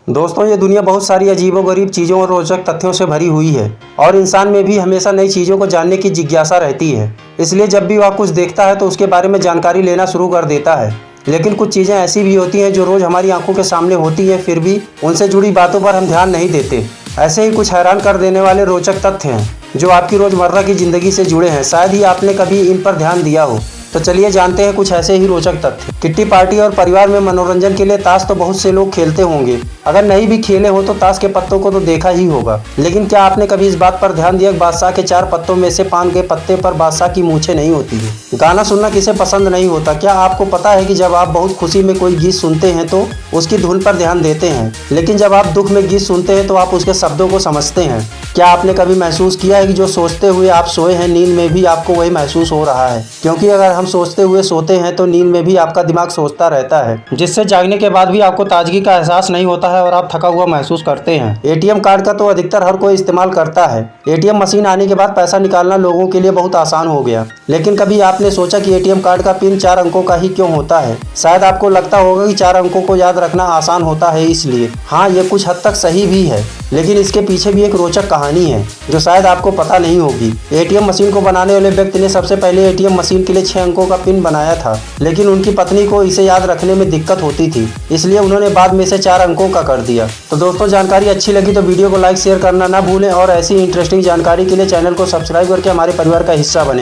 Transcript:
दोस्तों, ये दुनिया बहुत सारी अजीबोगरीब चीज़ों और रोचक तथ्यों से भरी हुई है और इंसान में भी हमेशा नई चीज़ों को जानने की जिज्ञासा रहती है। इसलिए जब भी वह कुछ देखता है तो उसके बारे में जानकारी लेना शुरू कर देता है। लेकिन कुछ चीज़ें ऐसी भी होती हैं जो रोज़ हमारी आंखों के सामने होती हैं, फिर भी उनसे जुड़ी बातों पर हम ध्यान नहीं देते। ऐसे ही कुछ हैरान कर देने वाले रोचक तथ्य हैं जो आपकी रोज़मर्रा की ज़िंदगी से जुड़े हैं। शायद ही आपने कभी इन पर ध्यान दिया हो। तो चलिए जानते हैं कुछ ऐसे ही रोचक तथ्य। किट्टी पार्टी और परिवार में मनोरंजन के लिए ताश तो बहुत से लोग खेलते होंगे। अगर नहीं भी खेले हो तो ताश के पत्तों को तो देखा ही होगा। लेकिन क्या आपने कभी इस बात पर ध्यान दिया कि बादशाह के 4 पत्तों में से पान के पत्ते पर बादशाह की मूछें नहीं होती है। गाना सुनना किसे पसंद नहीं होता। क्या आपको पता है कि जब आप बहुत खुशी में कोई गीत सुनते हैं तो उसकी धुन पर ध्यान देते हैं, लेकिन जब आप दुख में गीत सुनते हैं तो आप उसके शब्दों को समझते हैं। क्या आपने कभी महसूस किया है कि जो सोचते हुए आप सोए हैं, नींद में भी आपको वही महसूस हो रहा है? क्योंकि अगर हम सोचते हुए सोते हैं तो नींद में भी आपका दिमाग सोचता रहता है, जिससे जागने के बाद भी आपको ताजगी का एहसास नहीं होता है और आप थका हुआ महसूस करते हैं। एटीएम कार्ड का तो अधिकतर हर कोई इस्तेमाल करता है। एटीएम मशीन आने के बाद पैसा निकालना लोगों के लिए बहुत आसान हो गया। लेकिन कभी आपने सोचा कि एटीएम कार्ड का पिन 4 अंकों का ही क्यों होता है? शायद आपको लगता होगा कि 4 अंकों को याद रखना आसान होता है इसलिए। हाँ, ये कुछ हद तक सही भी है, लेकिन इसके पीछे भी एक रोचक कहानी है जो शायद आपको पता नहीं होगी। एटीएम मशीन को बनाने वाले व्यक्ति ने सबसे पहले एटीएम मशीन के लिए 6 अंकों का पिन बनाया था, लेकिन उनकी पत्नी को इसे याद रखने में दिक्कत होती थी, इसलिए उन्होंने बाद में इसे 4 अंकों का कर दिया। तो दोस्तों, जानकारी अच्छी लगी तो वीडियो को लाइक शेयर करना ना भूलें और ऐसी इंटरेस्टिंग जानकारी के लिए चैनल को सब्सक्राइब करके हमारे परिवार का हिस्सा बने।